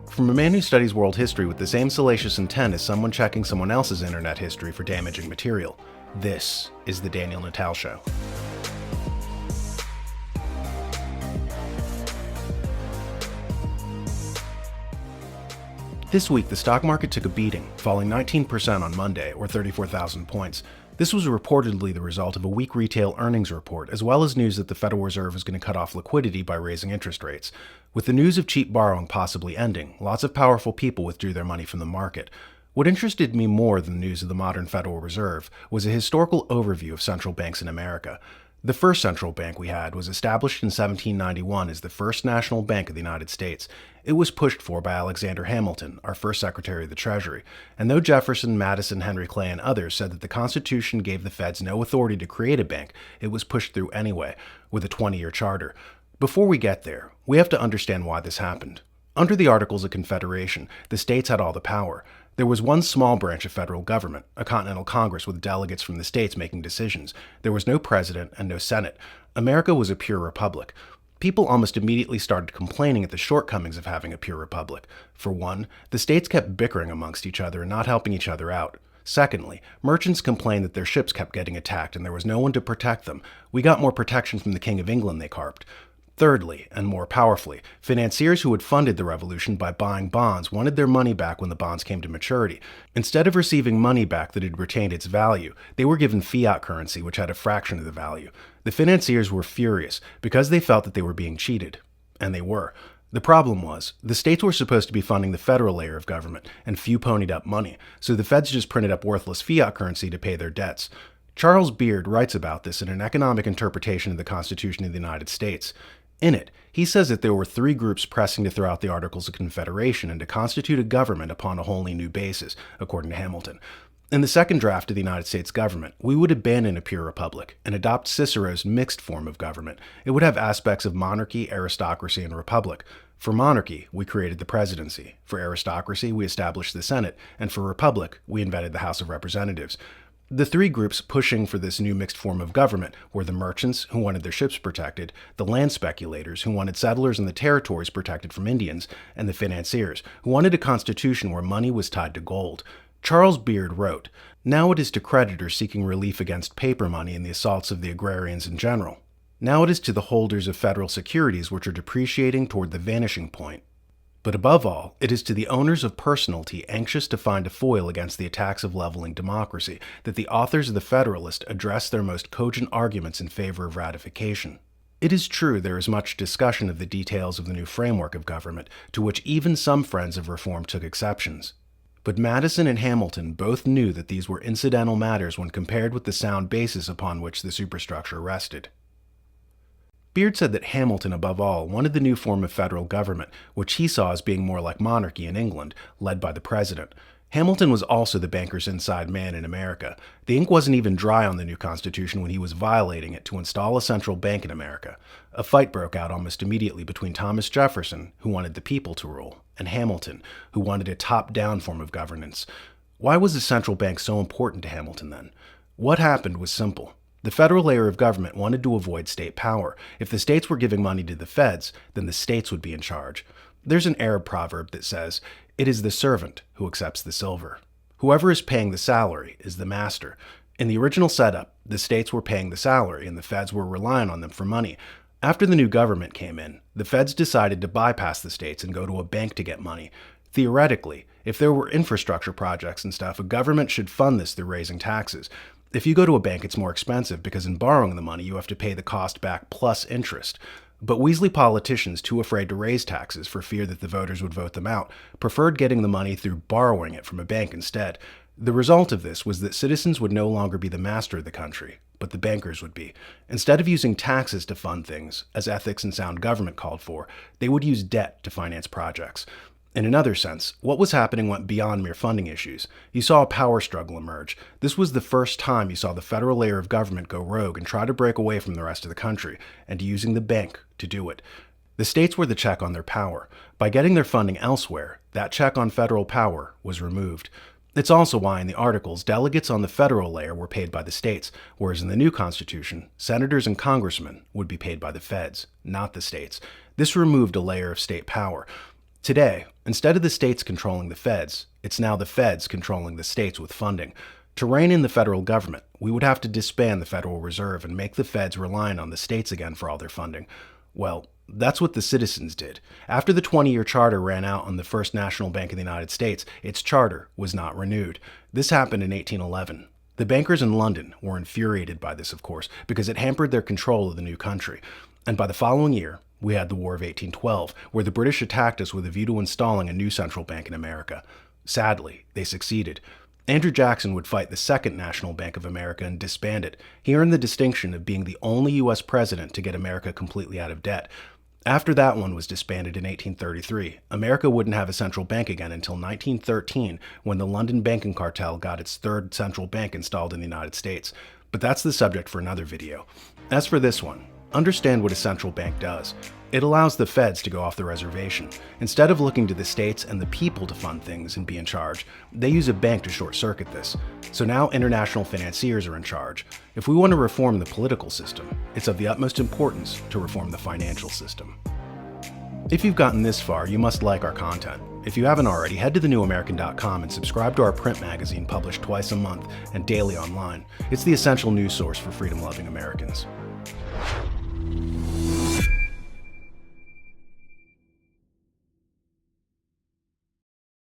From a man who studies world history with the same salacious intent as someone checking someone else's internet history for damaging material, this is The Daniel Natal Show. This week, the stock market took a beating, falling 19% on Monday, or 34,000 points. This was reportedly the result of a weak retail earnings report, as well as news that the Federal Reserve is going to cut off liquidity by raising interest rates. With the news of cheap borrowing possibly ending, lots of powerful people withdrew their money from the market. What interested me more than the news of the modern Federal Reserve was a historical overview of central banks in America. The first central bank we had was established in 1791 as the first national bank of the United States. It was pushed for by Alexander Hamilton, our first Secretary of the Treasury, and though Jefferson, Madison, Henry Clay, and others said that the Constitution gave the Feds no authority to create a bank, it was pushed through anyway, with a 20-year charter. Before we get there, we have to understand why this happened. Under the Articles of Confederation, the states had all the power. There was one small branch of federal government, a Continental Congress with delegates from the states making decisions. There was no president and no Senate. America was a pure republic. People almost immediately started complaining at the shortcomings of having a pure republic. For one, the states kept bickering amongst each other and not helping each other out. Secondly, merchants complained that their ships kept getting attacked and there was no one to protect them. We got more protection from the King of England, they carped. Thirdly, and more powerfully, financiers who had funded the revolution by buying bonds wanted their money back when the bonds came to maturity. Instead of receiving money back that had retained its value, they were given fiat currency which had a fraction of the value. The financiers were furious because they felt that they were being cheated. And they were. The problem was, the states were supposed to be funding the federal layer of government, and few ponied up money, so the feds just printed up worthless fiat currency to pay their debts. Charles Beard writes about this in an economic interpretation of the Constitution of the United States. In it, he says that there were three groups pressing to throw out the Articles of Confederation and to constitute a government upon a wholly new basis, according to Hamilton. In the second draft of the United States government, we would abandon a pure republic and adopt Cicero's mixed form of government. It would have aspects of monarchy, aristocracy, and republic. For monarchy, we created the presidency. For aristocracy, we established the Senate. And for republic, we invented the House of Representatives. The three groups pushing for this new mixed form of government were the merchants, who wanted their ships protected, the land speculators, who wanted settlers in the territories protected from Indians, and the financiers, who wanted a constitution where money was tied to gold. Charles Beard wrote, "Now it is to creditors seeking relief against paper money and the assaults of the agrarians in general. Now it is to the holders of federal securities which are depreciating toward the vanishing point. But above all, it is to the owners of personalty anxious to find a foil against the attacks of leveling democracy that the authors of the Federalist address their most cogent arguments in favor of ratification." It is true there is much discussion of the details of the new framework of government, to which even some friends of reform took exceptions. But Madison and Hamilton both knew that these were incidental matters when compared with the sound basis upon which the superstructure rested. Beard said that Hamilton, above all, wanted the new form of federal government, which he saw as being more like monarchy in England, led by the president. Hamilton was also the banker's inside man in America. The ink wasn't even dry on the new Constitution when he was violating it to install a central bank in America. A fight broke out almost immediately between Thomas Jefferson, who wanted the people to rule, and Hamilton, who wanted a top-down form of governance. Why was a central bank so important to Hamilton then? What happened was simple. The federal layer of government wanted to avoid state power. If the states were giving money to the feds, then the states would be in charge. There's an Arab proverb that says, "It is the servant who accepts the silver." Whoever is paying the salary is the master. In the original setup, the states were paying the salary and the feds were relying on them for money. After the new government came in, the feds decided to bypass the states and go to a bank to get money. Theoretically, if there were infrastructure projects and stuff, a government should fund this through raising taxes. If you go to a bank, it's more expensive because in borrowing the money, you have to pay the cost back plus interest. But Weasley politicians, too afraid to raise taxes for fear that the voters would vote them out, preferred getting the money through borrowing it from a bank instead. The result of this was that citizens would no longer be the master of the country, but the bankers would be. Instead of using taxes to fund things, as ethics and sound government called for, they would use debt to finance projects. In another sense, what was happening went beyond mere funding issues. You saw a power struggle emerge. This was the first time you saw the federal layer of government go rogue and try to break away from the rest of the country, and using the bank to do it. The states were the check on their power. By getting their funding elsewhere, that check on federal power was removed. It's also why in the Articles, delegates on the federal layer were paid by the states, whereas in the new Constitution, senators and congressmen would be paid by the feds, not the states. This removed a layer of state power. Today, instead of the states controlling the feds, it's now the feds controlling the states with funding. To rein in the federal government, we would have to disband the Federal Reserve and make the feds reliant on the states again for all their funding. Well, that's what the citizens did. After the 20-year charter ran out on the First National Bank of the United States, its charter was not renewed. This happened in 1811. The bankers in London were infuriated by this, of course, because it hampered their control of the new country. And by the following year, we had the War of 1812, where the British attacked us with a view to installing a new central bank in America. Sadly, they succeeded. Andrew Jackson would fight the Second National Bank of America and disband it. He earned the distinction of being the only U.S. president to get America completely out of debt. After that one was disbanded in 1833, America wouldn't have a central bank again until 1913, when the London banking cartel got its third central bank installed in the United States. But that's the subject for another video. As for this one, understand what a central bank does. It allows the feds to go off the reservation. Instead of looking to the states and the people to fund things and be in charge, they use a bank to short-circuit this. So now international financiers are in charge. If we want to reform the political system, it's of the utmost importance to reform the financial system. If you've gotten this far, you must like our content. If you haven't already, head to thenewamerican.com and subscribe to our print magazine published twice a month and daily online. It's the essential news source for freedom-loving Americans.